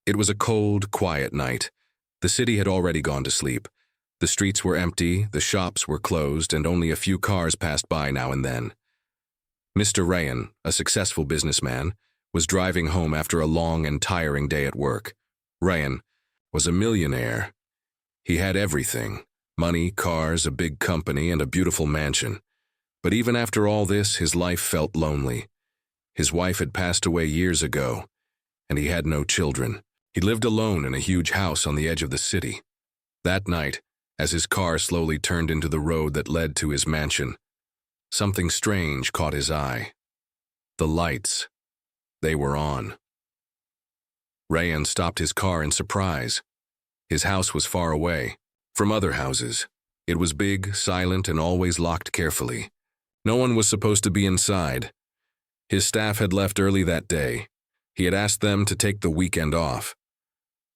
It was a cold, quiet night. The city had already gone to sleep. The streets were empty, the shops were closed, and only a few cars passed by now and then. Mr. Rayan, a successful businessman, was driving home after a long and tiring day at work. Rayan was a millionaire. He had everything: money, cars, a big company, and a beautiful mansion. But even after all this, his life felt lonely. His wife had passed away years ago, and he had no children. He lived alone in a huge house on the edge of the city. That night, as his car slowly turned into the road that led to his mansion, something strange caught his eye. The lights. They were on. Rayan stopped his car in surprise. His house was far away from other houses. It was big, silent, and always locked carefully. No one was supposed to be inside. His staff had left early that day. He had asked them to take the weekend off.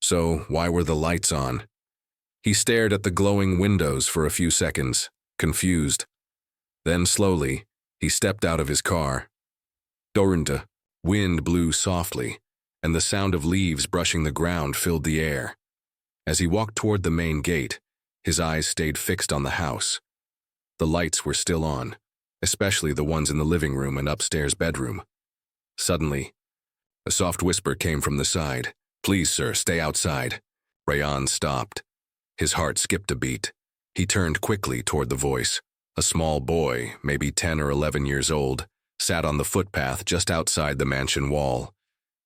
So why were the lights on? He stared at the glowing windows for a few seconds, confused. Then slowly, he stepped out of his car. Dorunda, wind blew softly, and the sound of leaves brushing the ground filled the air. As he walked toward the main gate, his eyes stayed fixed on the house. The lights were still on, especially the ones in the living room and upstairs bedroom. Suddenly, a soft whisper came from the side. "Please, sir, stay outside." Rayan stopped. His heart skipped a beat. He turned quickly toward the voice. A small boy, maybe 10 or 11 years old, sat on the footpath just outside the mansion wall.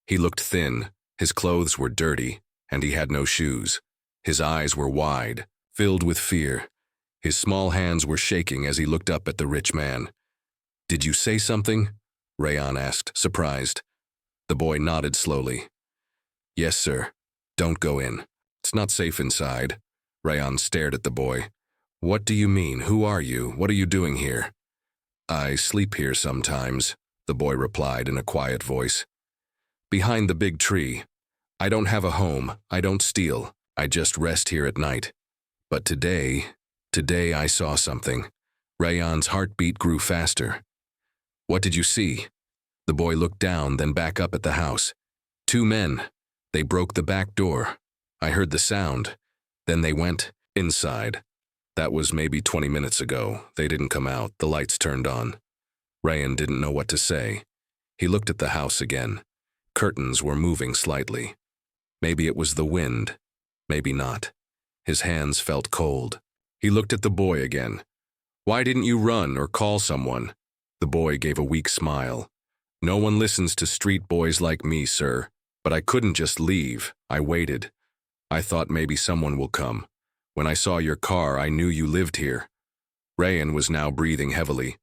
He looked thin, his clothes were dirty, and he had no shoes. His eyes were wide, filled with fear. His small hands were shaking as he looked up at the rich man. "Did you say something?" Rayan asked, surprised. The boy nodded slowly. "Yes, sir. Don't go in. It's not safe inside." Rayan stared at the boy. "What do you mean? Who are you? What are you doing here?" "I sleep here sometimes," the boy replied in a quiet voice. "Behind the big tree. I don't have a home. I don't steal. I just rest here at night. But today I saw something." Rayan's heartbeat grew faster. "What did you see?" The boy looked down, then back up at the house. "Two men. They broke the back door. I heard the sound. Then they went inside. That was maybe 20 minutes ago. They didn't come out. The lights turned on." Rayan didn't know what to say. He looked at the house again. Curtains were moving slightly. Maybe it was the wind. Maybe not. His hands felt cold. He looked at the boy again. "Why didn't you run or call someone?" The boy gave a weak smile. "No one listens to street boys like me, sir. But I couldn't just leave. I waited. I thought maybe someone will come. When I saw your car, I knew you lived here." Rayan was now breathing heavily.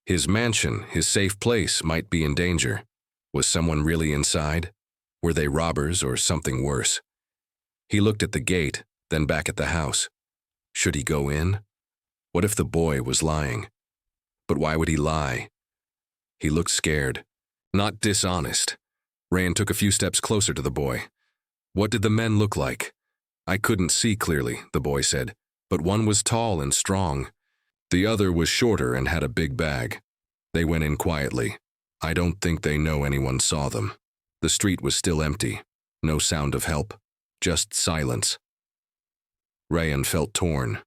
His mansion, his safe place, might be in danger. Was someone really inside? Were they robbers or something worse? He looked at the gate, then back at the house. Should he go in? What if the boy was lying? But why would he lie? He looked scared, not dishonest. Rayan took a few steps closer to the boy. "What did the men look like?" "I couldn't see clearly," the boy said, "but one was tall and strong. The other was shorter and had a big bag. They went in quietly. I don't think they know anyone saw them." The street was still empty. No sound of help. Just silence. Rayan felt torn.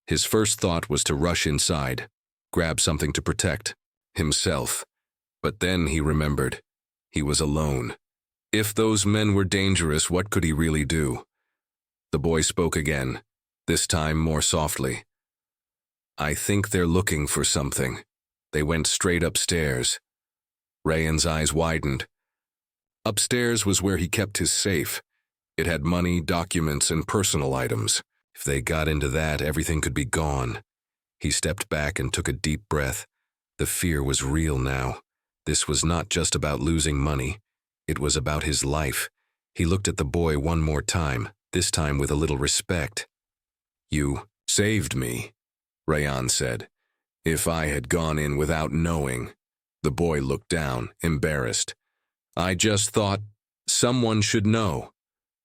His first thought was to rush inside, grab something to protect himself. But then he remembered. He was alone. If those men were dangerous, what could he really do? The boy spoke again, this time more softly. "I think they're looking for something." They went straight upstairs. Rayan's eyes widened. Upstairs was where he kept his safe. It had money, documents, and personal items. If they got into that, everything could be gone. He stepped back and took a deep breath. The fear was real now. This was not just about losing money. It was about his life. He looked at the boy one more time, this time with a little respect. "You saved me," Rayan said. "If I had gone in without knowing." The boy looked down, embarrassed. "I just thought someone should know."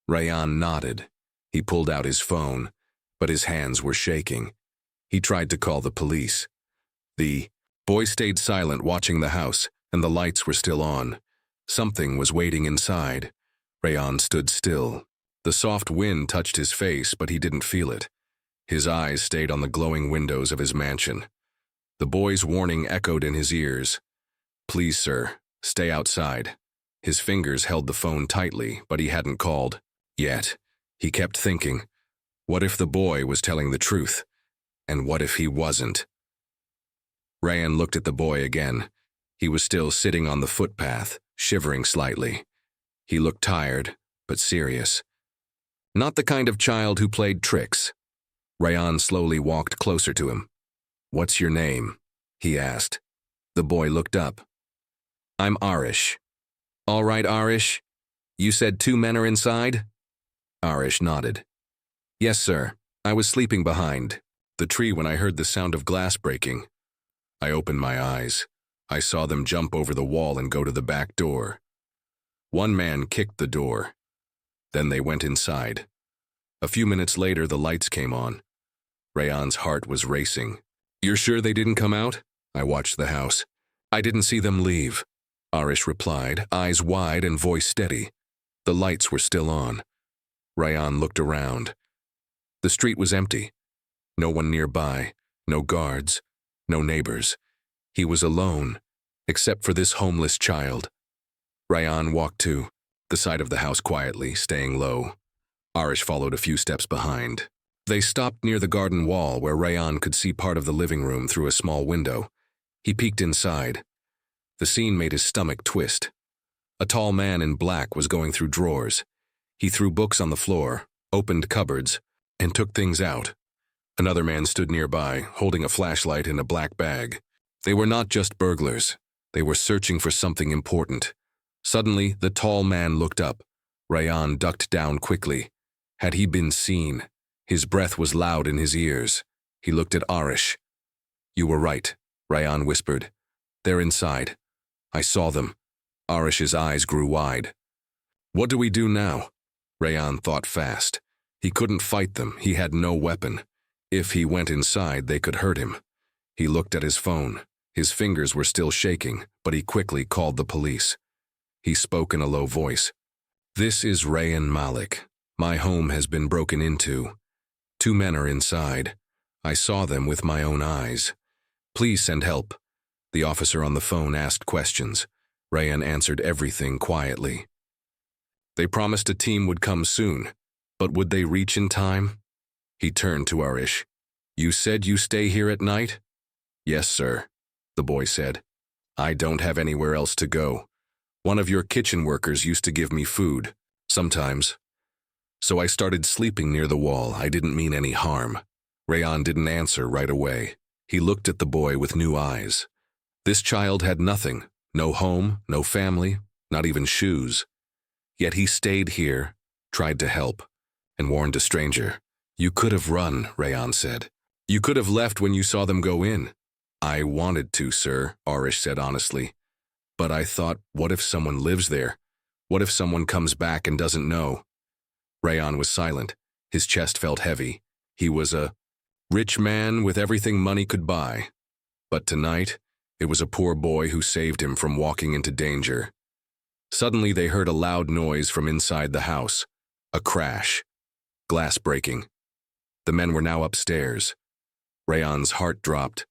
Rayan nodded. He pulled out his phone, but his hands were shaking. He tried to call the police. The boy stayed silent, watching the house, and the lights were still on. Something was waiting inside. Rayan stood still. The soft wind touched his face, but he didn't feel it. His eyes stayed on the glowing windows of his mansion. The boy's warning echoed in his ears. "Please, sir, stay outside." His fingers held the phone tightly, but he hadn't called. Yet, he kept thinking, what if the boy was telling the truth? And what if he wasn't? Rayan looked at the boy again. He was still sitting on the footpath, shivering slightly. He looked tired, but serious. Not the kind of child who played tricks. Rayan slowly walked closer to him. "What's your name?" he asked. The boy looked up. "I'm Arish." "All right, Arish. You said 2 men are inside?" Arish nodded. "Yes, sir. I was sleeping behind the tree when I heard the sound of glass breaking. I opened my eyes. I saw them jump over the wall and go to the back door. One man kicked the door. Then they went inside. A few minutes later, the lights came on. Rayan's heart was racing. "You're sure they didn't come out?" I watched the house. "I didn't see them leave," Arish replied, eyes wide and voice steady. The lights were still on. Rayan looked around. The street was empty. No one nearby, no guards, no neighbors. He was alone, except for this homeless child. Rayan walked to the side of the house quietly, staying low. Arish followed a few steps behind. They stopped near the garden wall where Rayan could see part of the living room through a small window. He peeked inside. The scene made his stomach twist. A tall man in black was going through drawers. He threw books on the floor, opened cupboards, and took things out. Another man stood nearby, holding a flashlight in a black bag. They were not just burglars. They were searching for something important. Suddenly, the tall man looked up. Rayan ducked down quickly. Had he been seen? His breath was loud in his ears. He looked at Arish. "You were right," Rayan whispered. "They're inside. I saw them." Arish's eyes grew wide. "What do we do now?" Rayan thought fast. He couldn't fight them. He had no weapon. If he went inside, they could hurt him. He looked at his phone. His fingers were still shaking, but he quickly called the police. He spoke in a low voice. "This is Rayan Malik. My home has been broken into. 2 men are inside. I saw them with my own eyes. Please send help." The officer on the phone asked questions. Rayan answered everything quietly. They promised a team would come soon, but would they reach in time? He turned to Arish. "You said you stay here at night?" "Yes, sir," the boy said. "I don't have anywhere else to go. One of your kitchen workers used to give me food, sometimes. So I started sleeping near the wall. I didn't mean any harm." Rayan didn't answer right away. He looked at the boy with new eyes. This child had nothing, no home, no family, not even shoes. Yet he stayed here, tried to help, and warned a stranger. "You could have run," Rayan said. "You could have left when you saw them go in." "I wanted to, sir," Arish said honestly. "But I thought, what if someone lives there? What if someone comes back and doesn't know?" Rayan was silent. His chest felt heavy. He was a rich man with everything money could buy. But tonight, it was a poor boy who saved him from walking into danger. Suddenly, they heard a loud noise from inside the house. A crash. Glass breaking. The men were now upstairs. Rayan's heart dropped.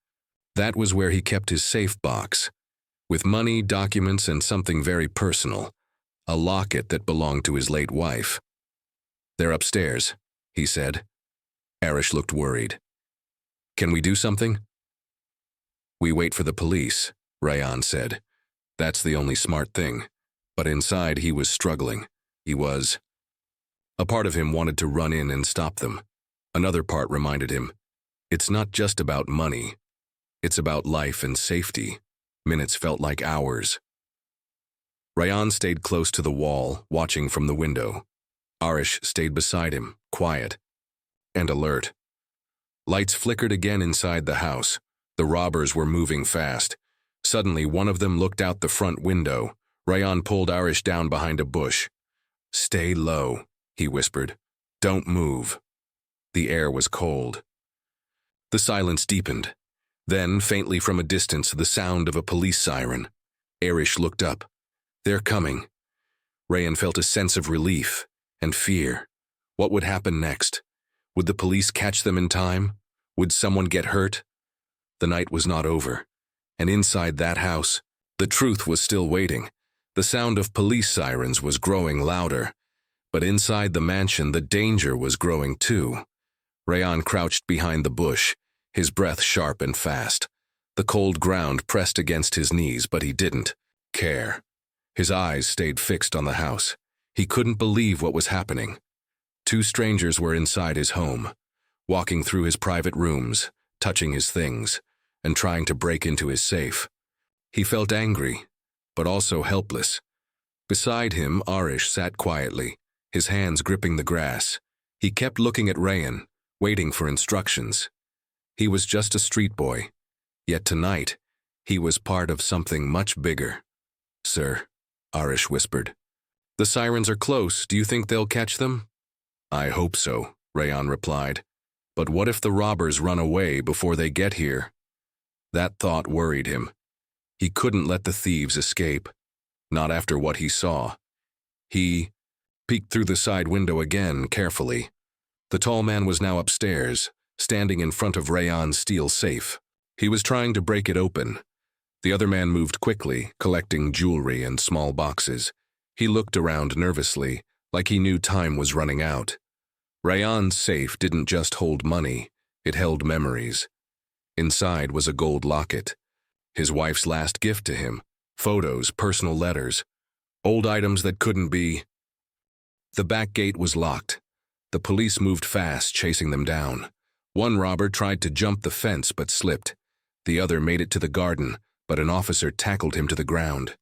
That was where he kept his safe box, with money, documents, and something very personal, a locket that belonged to his late wife. "They're upstairs," he said. Arish looked worried. "Can we do something?" "We wait for the police," Rayan said. "That's the only smart thing." But inside he was struggling. A part of him wanted to run in and stop them. Another part reminded him, it's not just about money. It's about life and safety. Minutes felt like hours. Rayan stayed close to the wall, watching from the window. Arish stayed beside him, quiet and alert. Lights flickered again inside the house. The robbers were moving fast. Suddenly, one of them looked out the front window. Rayan pulled Arish down behind a bush. "Stay low," he whispered. "Don't move." The air was cold. The silence deepened. Then, faintly from a distance, the sound of a police siren. Arish looked up. "They're coming." Rayan felt a sense of relief and fear. What would happen next? Would the police catch them in time? Would someone get hurt? The night was not over, and inside that house, the truth was still waiting. The sound of police sirens was growing louder, but inside the mansion the danger was growing too. Rayan crouched behind the bush, his breath sharp and fast. The cold ground pressed against his knees, but he didn't care. His eyes stayed fixed on the house. He couldn't believe what was happening. Two strangers were inside his home, walking through his private rooms, touching his things, and trying to break into his safe. He felt angry, but also helpless. Beside him, Arish sat quietly, his hands gripping the grass. He kept looking at Rayan, waiting for instructions. He was just a street boy, yet tonight, he was part of something much bigger. "Sir," Arish whispered. "The sirens are close. Do you think they'll catch them?" "I hope so," Rayan replied. "But what if the robbers run away before they get here?" That thought worried him. He couldn't let the thieves escape, not after what he saw. He peeked through the side window again, carefully. The tall man was now upstairs, standing in front of Rayan's steel safe. He was trying to break it open. The other man moved quickly, collecting jewelry and small boxes. He looked around nervously, like he knew time was running out. Rayan's safe didn't just hold money, it held memories. Inside was a gold locket, his wife's last gift to him, photos, personal letters, old items that couldn't be. The back gate was locked. The police moved fast, chasing them down. One robber tried to jump the fence but slipped. The other made it to the garden, but an officer tackled him to the ground.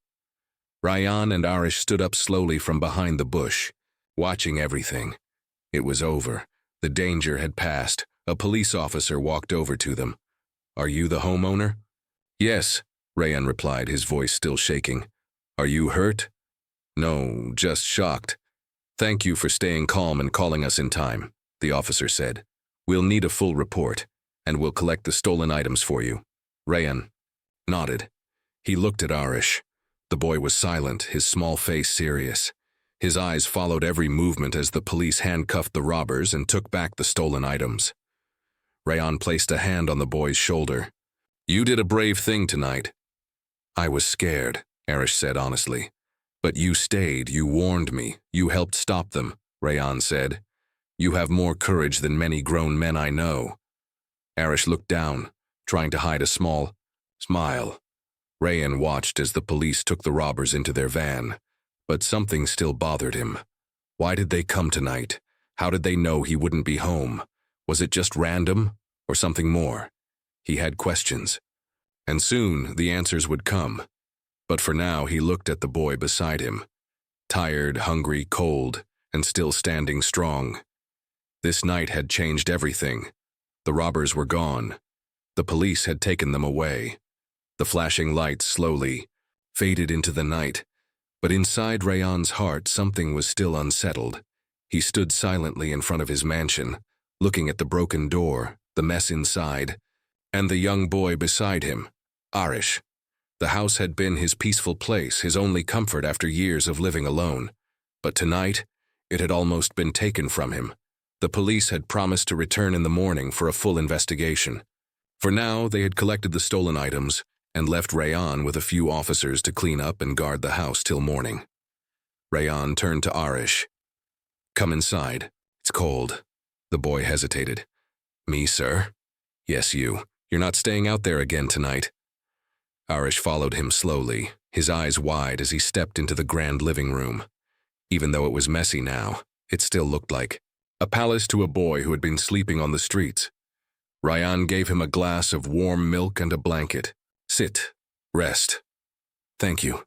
Rayan and Arish stood up slowly from behind the bush, watching everything. It was over. The danger had passed. A police officer walked over to them. "Are you the homeowner?" "Yes," Rayan replied, his voice still shaking. "Are you hurt?" "No, just shocked." "Thank you for staying calm and calling us in time," the officer said. "We'll need a full report, and we'll collect the stolen items for you." Rayan nodded. He looked at Arish. The boy was silent, his small face serious. His eyes followed every movement as the police handcuffed the robbers and took back the stolen items. Rayan placed a hand on the boy's shoulder. "You did a brave thing tonight." "I was scared," Arish said honestly. "But you stayed, you warned me, you helped stop them," Rayan said. "You have more courage than many grown men I know." Arish looked down, trying to hide a small smile. Rayan watched as the police took the robbers into their van, but something still bothered him. Why did they come tonight? How did they know he wouldn't be home? Was it just random, or something more? He had questions, and soon the answers would come. But for now he looked at the boy beside him, tired, hungry, cold, and still standing strong. This night had changed everything. The robbers were gone. The police had taken them away. The flashing lights slowly faded into the night, but inside Rayan's heart something was still unsettled. He stood silently in front of his mansion, looking at the broken door, the mess inside, and the young boy beside him, Arish. The house had been his peaceful place, his only comfort after years of living alone. But tonight, it had almost been taken from him. The police had promised to return in the morning for a full investigation. For now, they had collected the stolen items and left Rayan with a few officers to clean up and guard the house till morning. Rayan turned to Arish. "Come inside. It's cold." The boy hesitated. "Me, sir?" "Yes, you. You're not staying out there again tonight." Arish followed him slowly, his eyes wide as he stepped into the grand living room. Even though it was messy now, it still looked like a palace to a boy who had been sleeping on the streets. Rayan gave him a glass of warm milk and a blanket. "Sit. Rest." "Thank you,"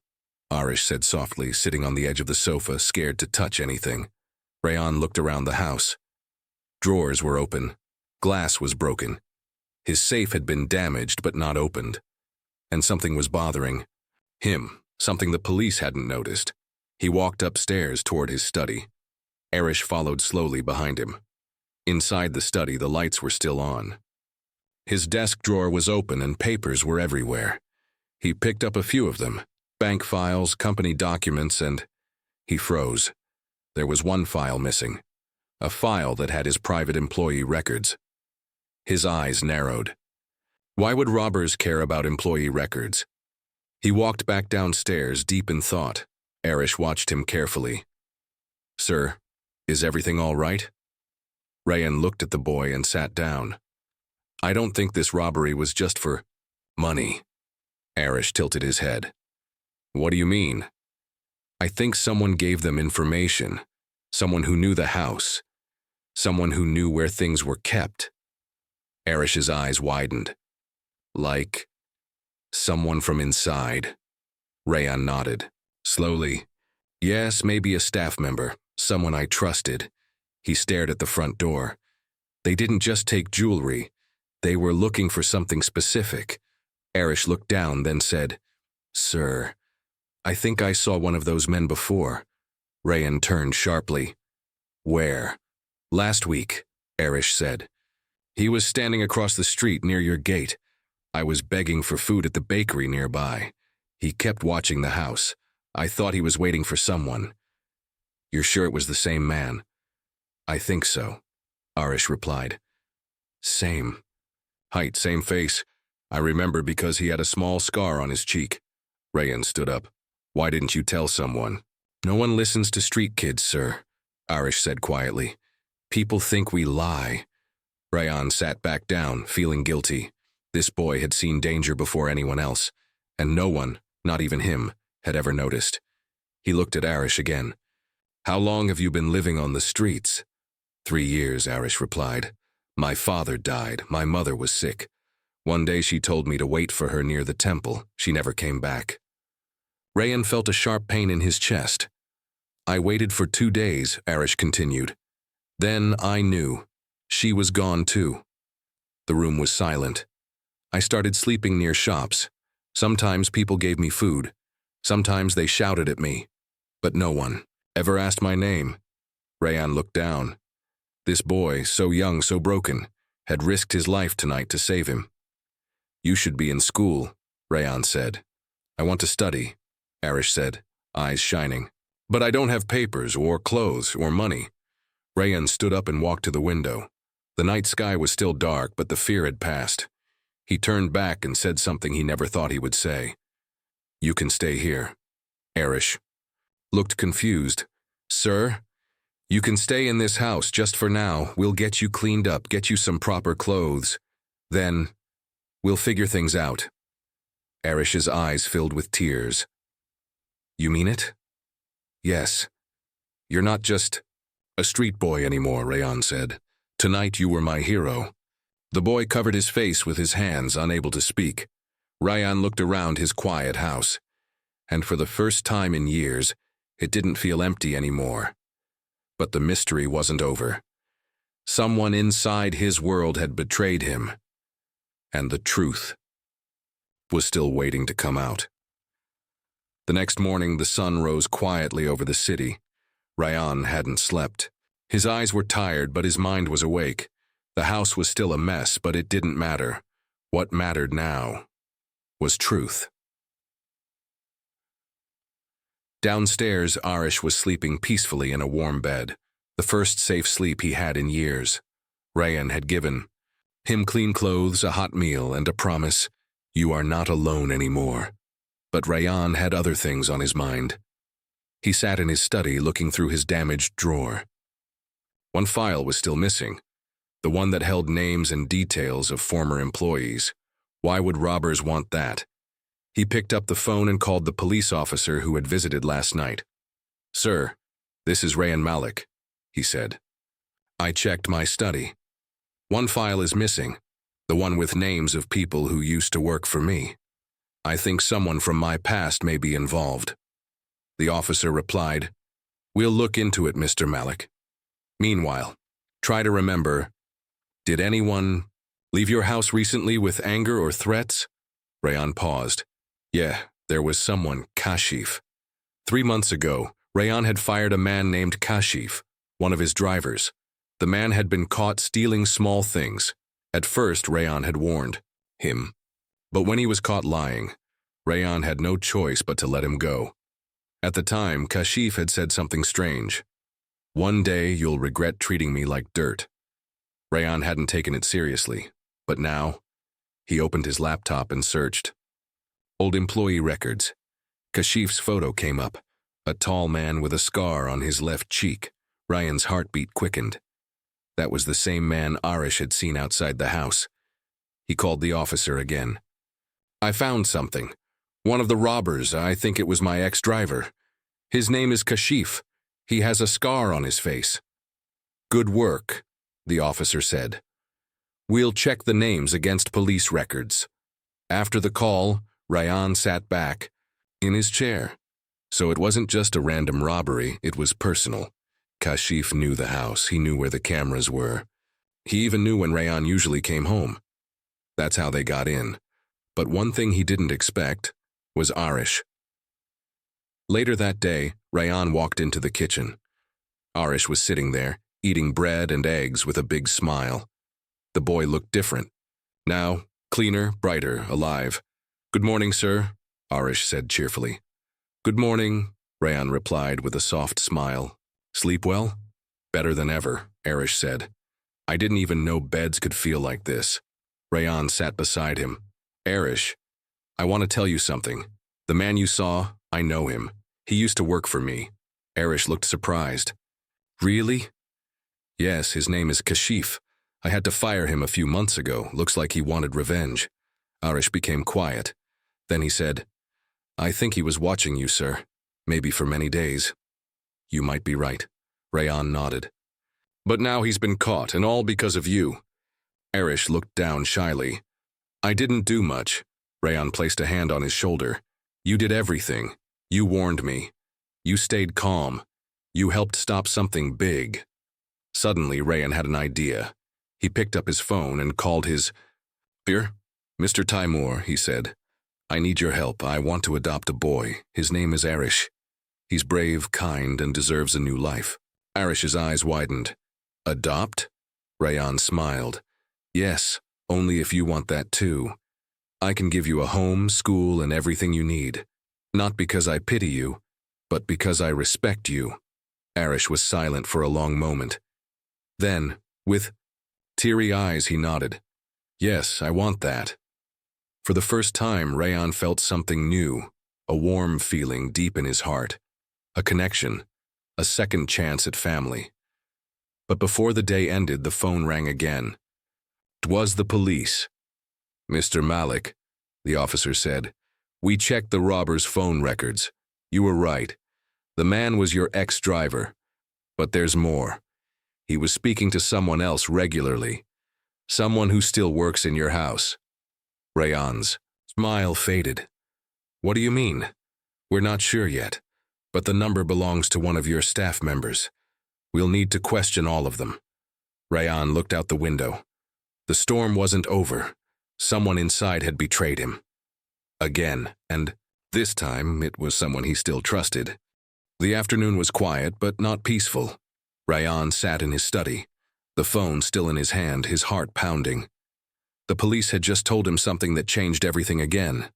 Arish said softly, sitting on the edge of the sofa, scared to touch anything. Rayan looked around the house. Drawers were open. Glass was broken. His safe had been damaged but not opened. And something was bothering him, something the police hadn't noticed. He walked upstairs toward his study. Arish followed slowly behind him. Inside the study, the lights were still on. His desk drawer was open and papers were everywhere. He picked up a few of them, bank files, company documents, and He froze. There was one file missing. A file that had his private employee records. His eyes narrowed. Why would robbers care about employee records? He walked back downstairs, deep in thought. Arish watched him carefully. "Sir, is everything all right?" Rayan looked at the boy and sat down. "I don't think this robbery was just for money." Arish tilted his head. "What do you mean?" "I think someone gave them information. Someone who knew the house. Someone who knew where things were kept." Arish's eyes widened. "Like someone from inside?" Rayan nodded. Slowly. "Yes, maybe a staff member. Someone I trusted." He stared at the front door. "They didn't just take jewelry. They were looking for something specific." Arish looked down, then said, "Sir, I think I saw one of those men before." Rayan turned sharply. "Where?" "Last week," Arish said. "He was standing across the street near your gate. I was begging for food at the bakery nearby. He kept watching the house. I thought he was waiting for someone." "You're sure it was the same man?" "I think so," Arish replied. "Same height, same face. I remember because he had a small scar on his cheek." Rayan stood up. "Why didn't you tell someone?" "No one listens to street kids, sir," Arish said quietly. "People think we lie." Rayan sat back down, feeling guilty. This boy had seen danger before anyone else, and no one, not even him, had ever noticed. He looked at Arish again. "How long have you been living on the streets?" 3 years, Arish replied. "My father died. My mother was sick. One day she told me to wait for her near the temple. She never came back." Rayan felt a sharp pain in his chest. "I waited for 2 days, Arish continued. Then I knew. She was gone too." The room was silent. "I started sleeping near shops. Sometimes people gave me food. Sometimes they shouted at me. But no one ever asked my name." Rayan looked down. This boy, so young, so broken, had risked his life tonight to save him. "You should be in school," Rayan said. "I want to study," Arish said, eyes shining. "But I don't have papers or clothes or money." Rayan stood up and walked to the window. The night sky was still dark, but the fear had passed. He turned back and said something he never thought he would say. "You can stay here." Arish looked confused. "Sir, you can stay in this house just for now. We'll get you cleaned up, get you some proper clothes. Then we'll figure things out." Arish's eyes filled with tears. "You mean it?" "Yes. You're not just a street boy anymore," Rayan said. "Tonight you were my hero." The boy covered his face with his hands, unable to speak. Rayan looked around his quiet house, and for the first time in years, it didn't feel empty anymore. But the mystery wasn't over. Someone inside his world had betrayed him, and the truth was still waiting to come out. The next morning, the sun rose quietly over the city. Rayan hadn't slept. His eyes were tired, but his mind was awake. The house was still a mess, but it didn't matter. What mattered now was truth. Downstairs, Arish was sleeping peacefully in a warm bed, the first safe sleep he had in years. Rayan had given him clean clothes, a hot meal, and a promise, "You are not alone anymore." But Rayan had other things on his mind. He sat in his study looking through his damaged drawer. One file was still missing, the one that held names and details of former employees. Why would robbers want that? He picked up the phone and called the police officer who had visited last night. "Sir, this is Rayan Malik," he said. "I checked my study. One file is missing, the one with names of people who used to work for me. I think someone from my past may be involved." The officer replied, "We'll look into it, Mr. Malik. Meanwhile, try to remember, did anyone leave your house recently with anger or threats?" Rayan paused. "Yeah, there was someone, Kashif. 3 months ago, Rayan had fired a man named Kashif, one of his drivers. The man had been caught stealing small things. At first, Rayan had warned him. But when he was caught lying, Rayan had no choice but to let him go. At the time, Kashif had said something strange. "One day you'll regret treating me like dirt." Rayan hadn't taken it seriously, but now, he opened his laptop and searched. Old employee records. Kashif's photo came up, a tall man with a scar on his left cheek. Ryan's heartbeat quickened. That was the same man Arish had seen outside the house. He called the officer again. "I found something. One of the robbers, I think it was my ex-driver. His name is Kashif. He has a scar on his face." "Good work," the officer said. "We'll check the names against police records." After the call, Ryan sat back in his chair. So it wasn't just a random robbery, it was personal. Kashif knew the house, he knew where the cameras were. He even knew when Rayan usually came home. That's how they got in. But one thing he didn't expect was Arish. Later that day, Rayan walked into the kitchen. Arish was sitting there, eating bread and eggs with a big smile. The boy looked different. Now, cleaner, brighter, alive. "Good morning, sir," Arish said cheerfully. "Good morning," Rayan replied with a soft smile. "Sleep well?" "Better than ever," Arish said. "I didn't even know beds could feel like this." Rayan sat beside him. "Arish, I want to tell you something. The man you saw, I know him. He used to work for me." Arish looked surprised. "Really?" "Yes, his name is Kashif. I had to fire him a few months ago. Looks like he wanted revenge." Arish became quiet. Then he said, "I think he was watching you, sir. Maybe for many days." "You might be right." Rayan nodded. "But now he's been caught, and all because of you." Arish looked down shyly. "I didn't do much." Rayan placed a hand on his shoulder. "You did everything. You warned me. You stayed calm. You helped stop something big." Suddenly, Rayan had an idea. He picked up his phone and called his peer. "Mr. Timur," he said, "I need your help. I want to adopt a boy. His name is Arish. He's brave, kind, and deserves a new life." Arish's eyes widened. "Adopt?" Rayan smiled. "Yes, only if you want that too. I can give you a home, school, and everything you need. Not because I pity you, but because I respect you." Arish was silent for a long moment. Then, with teary eyes, he nodded. "Yes, I want that." For the first time, Rayan felt something new, a warm feeling deep in his heart, a connection, a second chance at family. But before the day ended, the phone rang again. It was the police. "Mr. Malik," the officer said, "we checked the robber's phone records. You were right. The man was your ex-driver. But there's more. He was speaking to someone else regularly. Someone who still works in your house." Rayan's smile faded. "What do you mean?" "We're not sure yet, but the number belongs to one of your staff members. We'll need to question all of them." Rayan looked out the window. The storm wasn't over. Someone inside had betrayed him. Again, and this time it was someone he still trusted. The afternoon was quiet, but not peaceful. Rayan sat in his study, the phone still in his hand, his heart pounding. The police had just told him something that changed everything again.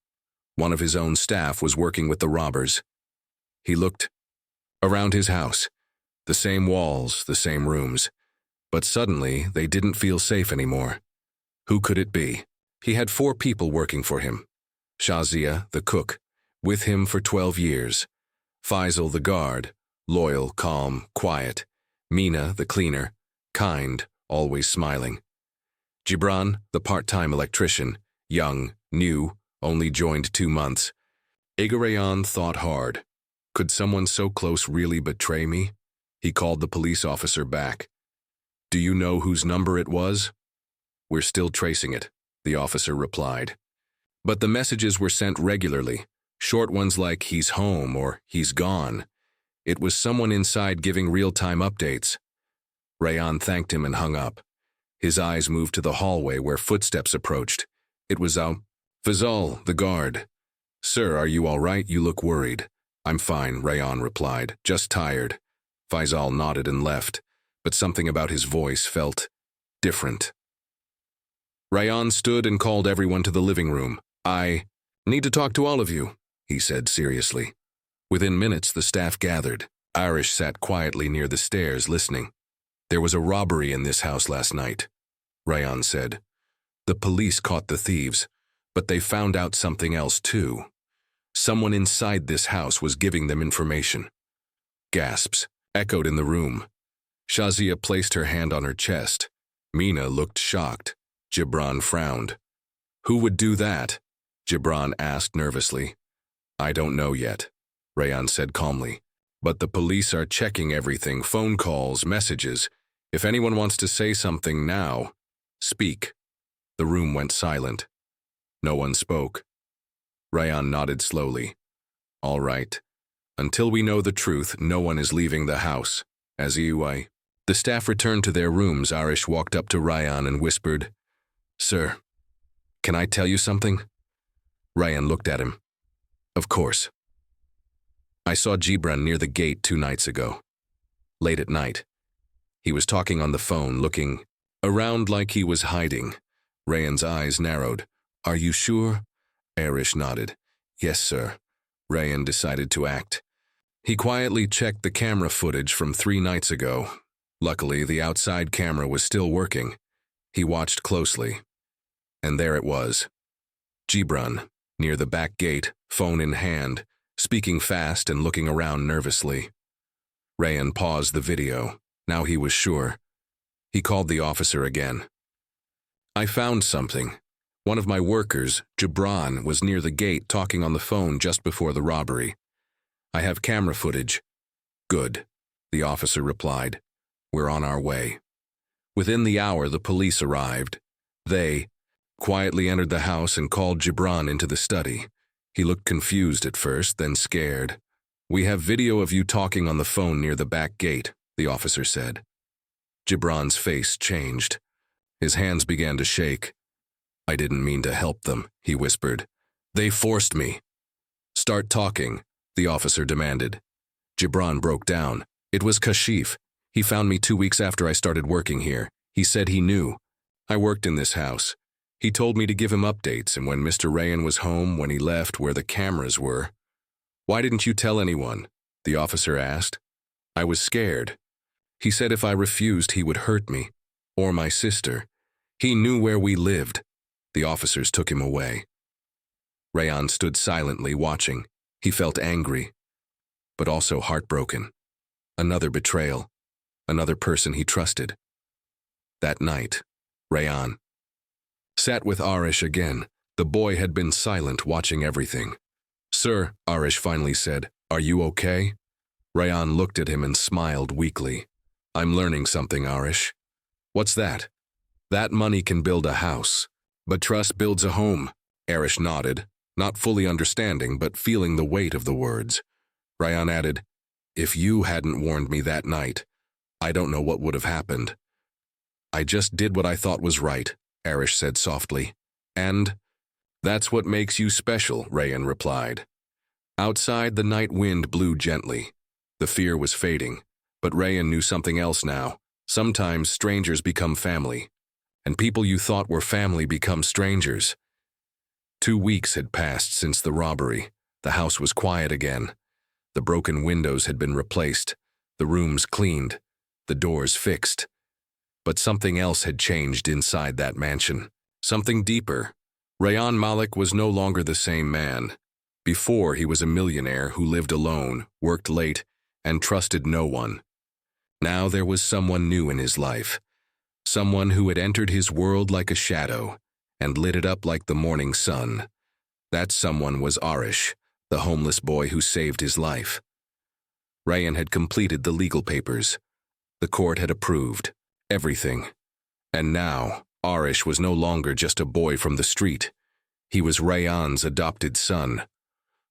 One of his own staff was working with the robbers. He looked around his house, the same walls, the same rooms. But suddenly, they didn't feel safe anymore. Who could it be? He had 4 people working for him. Shazia, the cook, with him for 12 years. Faisal, the guard, loyal, calm, quiet. Mina, the cleaner, kind, always smiling. Gibran, the part-time electrician, young, new, only joined 2 months. Rayan thought hard. Could someone so close really betray me? He called the police officer back. "Do you know whose number it was?" "We're still tracing it," the officer replied. But the messages were sent regularly, short ones like "he's home" or "he's gone." It was someone inside giving real-time updates. Rayan thanked him and hung up. His eyes moved to the hallway where footsteps approached. It was Faisal, the guard. "Sir, are you all right? You look worried." "I'm fine," Rayan replied, "just tired." Faisal nodded and left, but something about his voice felt different. Rayan stood and called everyone to the living room. "I need to talk to all of you," he said seriously. Within minutes, the staff gathered. Irish sat quietly near the stairs, listening. "There was a robbery in this house last night," Rayan said. "The police caught the thieves, but they found out something else too. Someone inside this house was giving them information." Gasps echoed in the room. Shazia placed her hand on her chest. Mina looked shocked. Gibran frowned. "Who would do that?" Gibran asked nervously. "I don't know yet," Rayan said calmly. "But the police are checking everything, phone calls, messages. If anyone wants to say something now, speak." The room went silent. No one spoke. Rayan nodded slowly. "All right. Until we know the truth, no one is leaving the house. As you." The staff returned to their rooms. Irish walked up to Rayan and whispered, "Sir, can I tell you something?" Rayan looked at him. "Of course." "I saw Gibran near the gate 2 nights ago. Late at night. He was talking on the phone, looking around like he was hiding." Rayan's eyes narrowed. "Are you sure?" Irish nodded. "Yes, sir." Rayan decided to act. He quietly checked the camera footage from 3 nights ago. Luckily, the outside camera was still working. He watched closely. And there it was. Gibran, near the back gate, phone in hand, speaking fast and looking around nervously. Rayan paused the video. Now he was sure. He called the officer again. "I found something. One of my workers, Gibran, was near the gate talking on the phone just before the robbery. I have camera footage." "Good," the officer replied. "We're on our way." Within the hour, the police arrived. They quietly entered the house and called Gibran into the study. He looked confused at first, then scared. "We have video of you talking on the phone near the back gate," the officer said. Gibran's face changed. His hands began to shake. "I didn't mean to help them," he whispered. "They forced me." "Start talking," the officer demanded. Gibran broke down. "It was Kashif. He found me 2 weeks after I started working here. He said he knew. I worked in this house. He told me to give him updates, and when Mr. Rayan was home, when he left where the cameras were." "Why didn't you tell anyone?" the officer asked. "I was scared. He said if I refused, he would hurt me, or my sister. He knew where we lived." The officers took him away. Rayan stood silently watching. He felt angry, but also heartbroken. Another betrayal. Another person he trusted. That night, Rayan sat with Arish again. The boy had been silent, watching everything. "Sir," Arish finally said, "are you okay?" Rayan looked at him and smiled weakly. "I'm learning something, Arish." "What's that?" "That money can build a house, but trust builds a home." Arish nodded, not fully understanding but feeling the weight of the words. Rayan added, "If you hadn't warned me that night, I don't know what would have happened." "I just did what I thought was right," Arish said softly. "And that's what makes you special," Rayan replied. Outside, the night wind blew gently. The fear was fading, but Rayan knew something else now. Sometimes strangers become family, and people you thought were family become strangers. 2 weeks had passed since the robbery. The house was quiet again. The broken windows had been replaced, the rooms cleaned, the doors fixed. But something else had changed inside that mansion. Something deeper. Rayan Malik was no longer the same man. Before, he was a millionaire who lived alone, worked late, and trusted no one. Now there was someone new in his life. Someone who had entered his world like a shadow and lit it up like the morning sun. That someone was Arish, the homeless boy who saved his life. Rayan had completed the legal papers. The court had approved everything. And now, Arish was no longer just a boy from the street. He was Rayan's adopted son.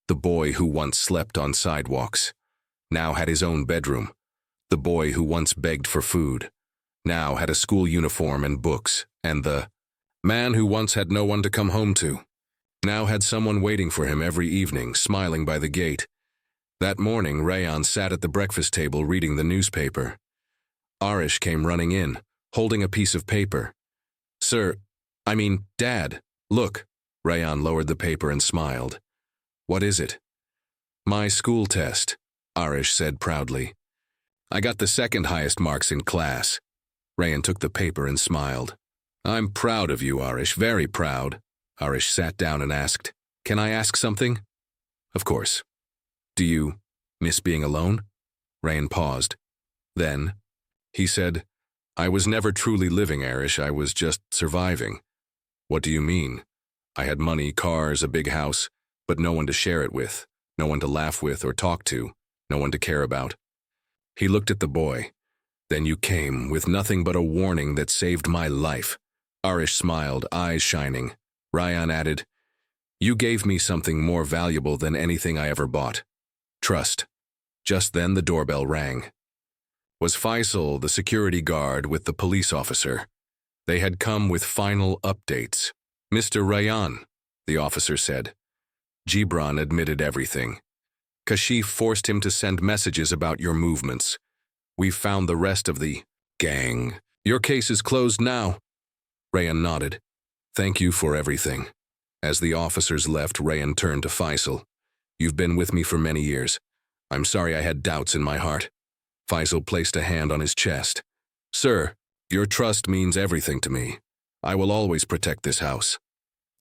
The boy who once slept on sidewalks now had his own bedroom. The boy who once begged for food now had a school uniform and books. And the man who once had no one to come home to now had someone waiting for him every evening, smiling by the gate. That morning, Rayan sat at the breakfast table reading the newspaper. Arish came running in, holding a piece of paper. Dad, look." Rayan lowered the paper and smiled. "What is it?" My school test, Arish said proudly. I got the second highest marks in class. Rayan took the paper and smiled. I'm proud of you, Arish, very proud. Arish sat down and asked, Can I ask something? Of course. Do you miss being alone? Rayan paused. Then, he said, I was never truly living, Arish, I was just surviving. What do you mean? I had money, cars, a big house, but no one to share it with, no one to laugh with or talk to, no one to care about. He looked at the boy. Then you came, with nothing but a warning that saved my life. Arish smiled, eyes shining. Rayan added, You gave me something more valuable than anything I ever bought. Trust. Just then the doorbell rang. Was Faisal, the security guard, with the police officer. They had come with final updates. Mr. Rayan, the officer said. Gibran admitted everything. Kashif forced him to send messages about your movements. We've found the rest of the gang. Your case is closed now. Rayan nodded. Thank you for everything. As the officers left, Rayan turned to Faisal. You've been with me for many years. I'm sorry I had doubts in my heart. Faisal placed a hand on his chest. Sir, your trust means everything to me. I will always protect this house.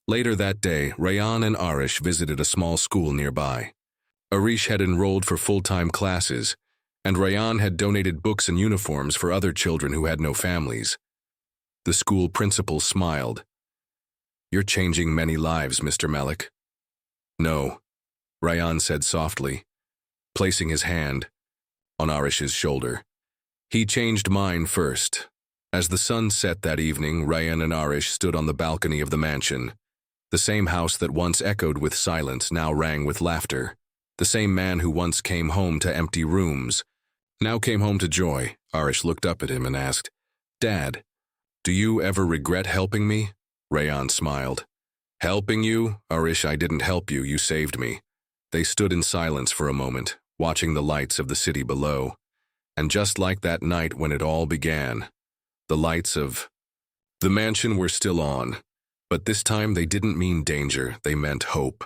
Later that day, Rayan and Arish visited a small school nearby. Arish had enrolled for full-time classes, and Rayan had donated books and uniforms for other children who had no families. The school principal smiled. You're changing many lives, Mr. Malik. No, Rayan said softly, placing his hand on Arish's shoulder. He changed mine first. As the sun set that evening, Rayan and Arish stood on the balcony of the mansion. The same house that once echoed with silence now rang with laughter. The same man who once came home to empty rooms now came home to joy. Arish looked up at him and asked, Dad, do you ever regret helping me? Rayan smiled. Helping you? Arish, I didn't help you, you saved me. They stood in silence for a moment, watching the lights of the city below. And just like that night when it all began, the lights of the mansion were still on. But this time they didn't mean danger, they meant hope.